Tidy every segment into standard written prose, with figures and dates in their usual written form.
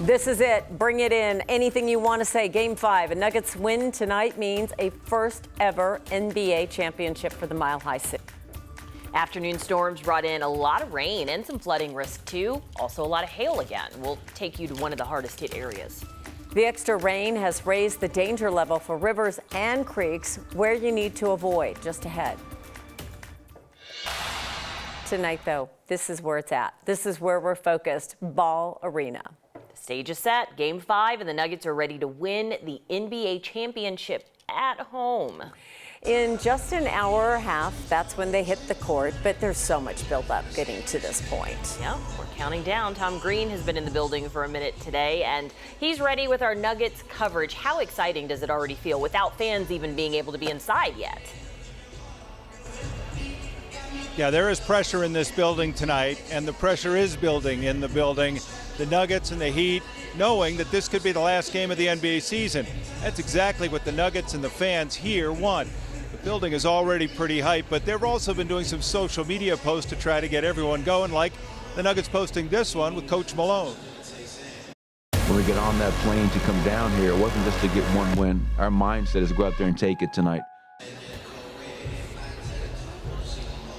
This is it. Bring it in. Anything you want to say. Game 5. A Nuggets win tonight means a first ever NBA championship for the Mile High City. Afternoon storms brought in a lot of rain and some flooding risk too. Also a lot of hail again. We'll take you to one of the hardest hit areas. The extra rain has raised the danger level for rivers and creeks where you need to avoid. Just ahead. Tonight, though, this is where it's at. This is where we're focused. Ball Arena. The stage is set. Game 5, and the Nuggets are ready to win the NBA championship at home. In just an hour and a half, that's when they hit the court, but there's so much build-up getting to this point. Yeah, we're counting down. Tom Green has been in the building for a minute today, and he's ready with our Nuggets coverage. How exciting does it already feel without fans even being able to be inside yet? Yeah, there is pressure in this building tonight, and the pressure is building in the building. The Nuggets and the Heat, knowing that this could be the last game of the NBA season. That's exactly what the Nuggets and the fans here want. The building is already pretty hyped, but they've also been doing some social media posts to try to get everyone going, like the Nuggets posting this one with Coach Malone. When we get on that plane to come down here, it wasn't just to get one win. Our mindset is to go out there and take it tonight.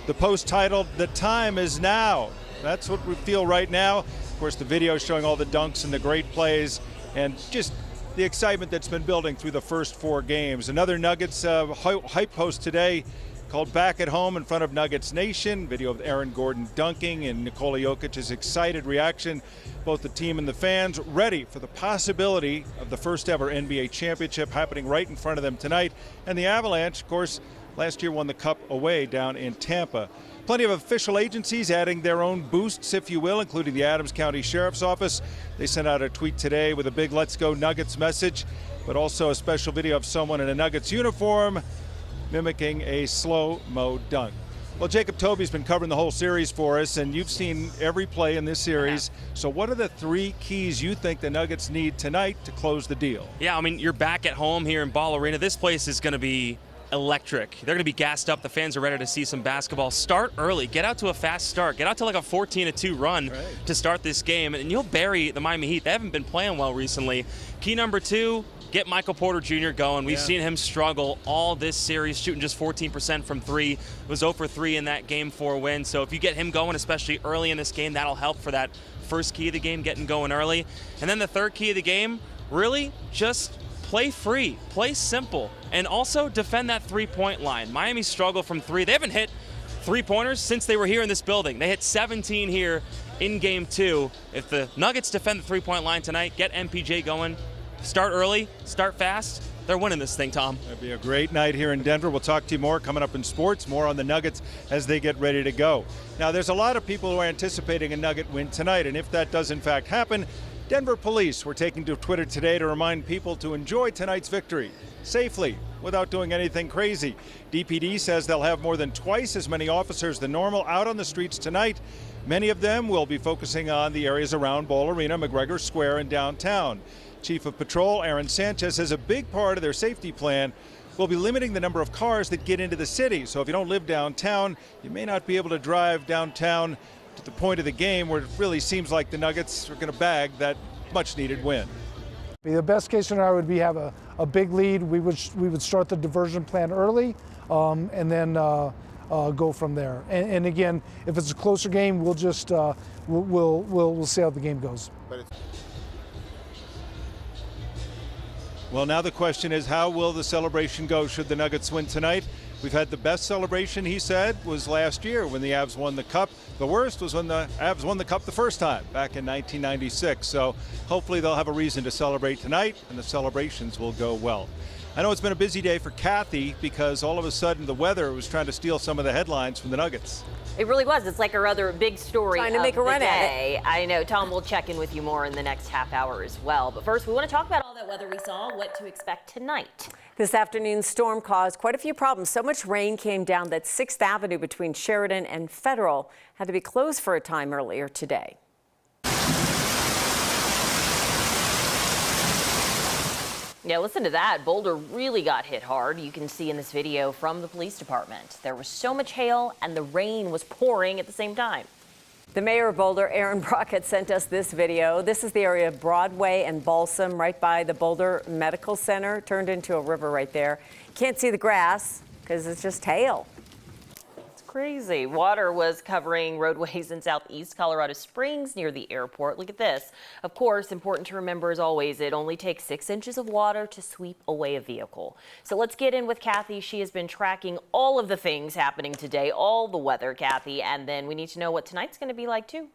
The post titled, "The Time Is Now." That's what we feel right now. Of course, the video showing all the dunks and the great plays and just the excitement that's been building through the first 4 games. Another Nuggets hype post today called "Back at Home" in front of Nuggets Nation. Video of Aaron Gordon dunking and Nikola Jokic's excited reaction. Both the team and the fans ready for the possibility of the first ever NBA championship happening right in front of them tonight. And the Avalanche, of course, last year won the Cup away down in Tampa. Plenty of official agencies adding their own boosts, if you will, including the Adams County Sheriff's Office. They sent out a tweet today with a big "Let's Go Nuggets" message, but also a special video of someone in a Nuggets uniform mimicking a slow-mo dunk. Well, Jacob Toby's been covering the whole series for us, and you've seen every play in this series. So what are the 3 keys you think the Nuggets need tonight to close the deal? Yeah, I mean, you're back at home here in Ball Arena. This place is going to be electric. They're going to be gassed up. The fans are ready to see some basketball. Start early. Get out to a fast start. Get out to like a 14-2 run to start this game, and you'll bury the Miami Heat. They haven't been playing well recently. Key number 2, get Michael Porter Jr. going. We've seen him struggle all this series, shooting just 14% from 3. Was 0 for 3 in that Game 4 win. So if you get him going, especially early in this game, that'll help for that first key of the game, getting going early. And then the third key of the game, really just play free, play simple, and also defend that 3-point line. Miami struggled from 3. They haven't hit 3-pointers since they were here in this building. They hit 17 here in Game 2. If the Nuggets defend the 3-point line tonight, get MPJ going, start early, start fast, they're winning this thing, Tom. It'll be a great night here in Denver. We'll talk to you more coming up in sports, more on the Nuggets as they get ready to go. Now, there's a lot of people who are anticipating a Nugget win tonight, and if that does in fact happen, Denver police were taking to Twitter today to remind people to enjoy tonight's victory safely without doing anything crazy. DPD says they'll have more than twice as many officers than normal out on the streets tonight. Many of them will be focusing on the areas around Ball Arena, McGregor Square, and downtown. Chief of Patrol Aaron Sanchez says a big part of their safety plan will be limiting the number of cars that get into the city. So if you don't live downtown, you may not be able to drive downtown to the point of the game where it really seems like the Nuggets are going to bag that much-needed win. The best case scenario would be have a big lead. We would start the diversion plan early, and then go from there. And again, if it's a closer game, we'll just we'll see how the game goes. Well, now the question is, how will the celebration go should the Nuggets win tonight? We've had the best celebration, he said, was last year when the Avs won the Cup. The worst was when the Avs won the Cup the first time, back in 1996. So hopefully they'll have a reason to celebrate tonight, and the celebrations will go well. I know it's been a busy day for Kathy because all of a sudden the weather was trying to steal some of the headlines from the Nuggets. It really was. It's like our other big story Trying to make a run at it. I know. Tom will check in with you more in the next half hour as well. But first, we want to talk about all that weather we saw, what to expect tonight. This afternoon's storm caused quite a few problems. So much rain came down that 6th Avenue between Sheridan and Federal had to be closed for a time earlier today. Yeah, listen to that. Boulder really got hit hard. You can see in this video from the police department. There was so much hail and the rain was pouring at the same time. The mayor of Boulder, Aaron Brockett, sent us this video. This is the area of Broadway and Balsam right by the Boulder Medical Center. Turned into a river right there. Can't see the grass because it's just hail. Crazy. Water was covering roadways in southeast Colorado Springs near the airport. Look at this. Of course, important to remember as always, it only takes 6 inches of water to sweep away a vehicle. So let's get in with Kathy. She has been tracking all of the things happening today, all the weather, Kathy, and then we need to know what tonight's going to be like too.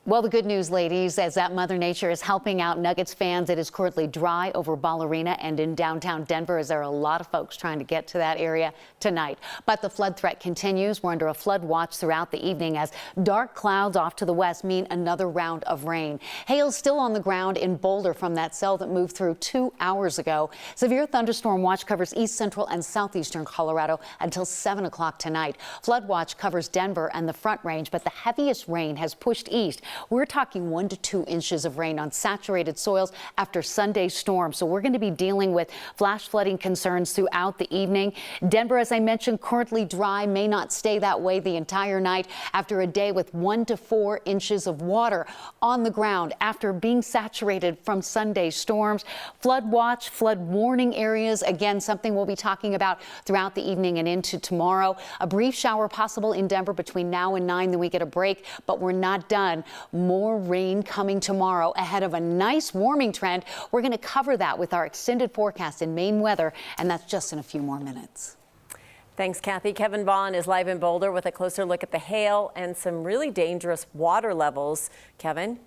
Well, the good news, ladies, is that Mother Nature is helping out Nuggets fans. It is currently dry over Ball Arena and in downtown Denver, as there are a lot of folks trying to get to that area tonight. But the flood threat continues. We're under a flood watch throughout the evening as dark clouds off to the west mean another round of rain. Hail still on the ground in Boulder from that cell that moved through 2 hours ago. Severe thunderstorm watch covers east central and southeastern Colorado until 7 o'clock tonight. Flood watch covers Denver and the Front Range, but the heaviest rain has pushed east. We're talking 1 to 2 inches of rain on saturated soils after Sunday's storm. So we're going to be dealing with flash flooding concerns throughout the evening. Denver, as I mentioned, currently dry, may not stay that way the entire night after a day with 1 to 4 inches of water on the ground after being saturated from Sunday's storms. Flood watch, flood warning areas, again, something we'll be talking about throughout the evening and into tomorrow. A brief shower possible in Denver between now and 9, then we get a break, but we're not done. More rain coming tomorrow ahead of a nice warming trend. We're going to cover that with our extended forecast in Maine weather, and that's just in a few more minutes. Thanks, Kathy. Kevin Vaughn is live in Boulder with a closer look at the hail and some really dangerous water levels. Kevin?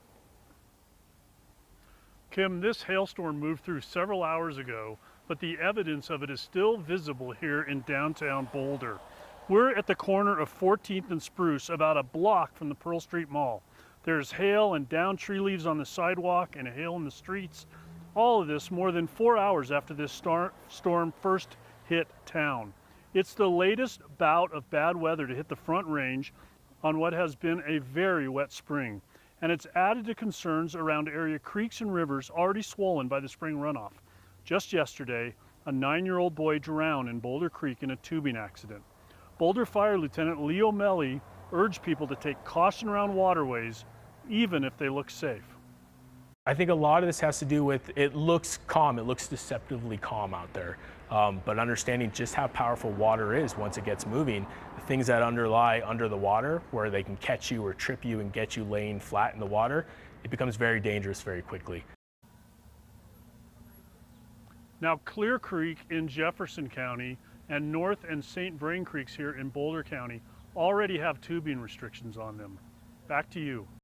Kim, this hailstorm moved through several hours ago, but the evidence of it is still visible here in downtown Boulder. We're at the corner of 14th and Spruce, about a block from the Pearl Street Mall. There's hail and downed tree leaves on the sidewalk and hail in the streets. All of this more than 4 hours after this storm first hit town. It's the latest bout of bad weather to hit the Front Range on what has been a very wet spring. And it's added to concerns around area creeks and rivers already swollen by the spring runoff. Just yesterday, a 9-year-old boy drowned in Boulder Creek in a tubing accident. Boulder Fire Lieutenant Leo Melly urged people to take caution around waterways, even if they look safe. I think a lot of this has to do with it looks calm, it looks deceptively calm out there. But understanding just how powerful water is once it gets moving, the things that underlie under the water, where they can catch you or trip you and get you laying flat in the water, it becomes very dangerous very quickly. Now, Clear Creek in Jefferson County and North and St. Vrain Creeks here in Boulder County already have tubing restrictions on them. Back to you.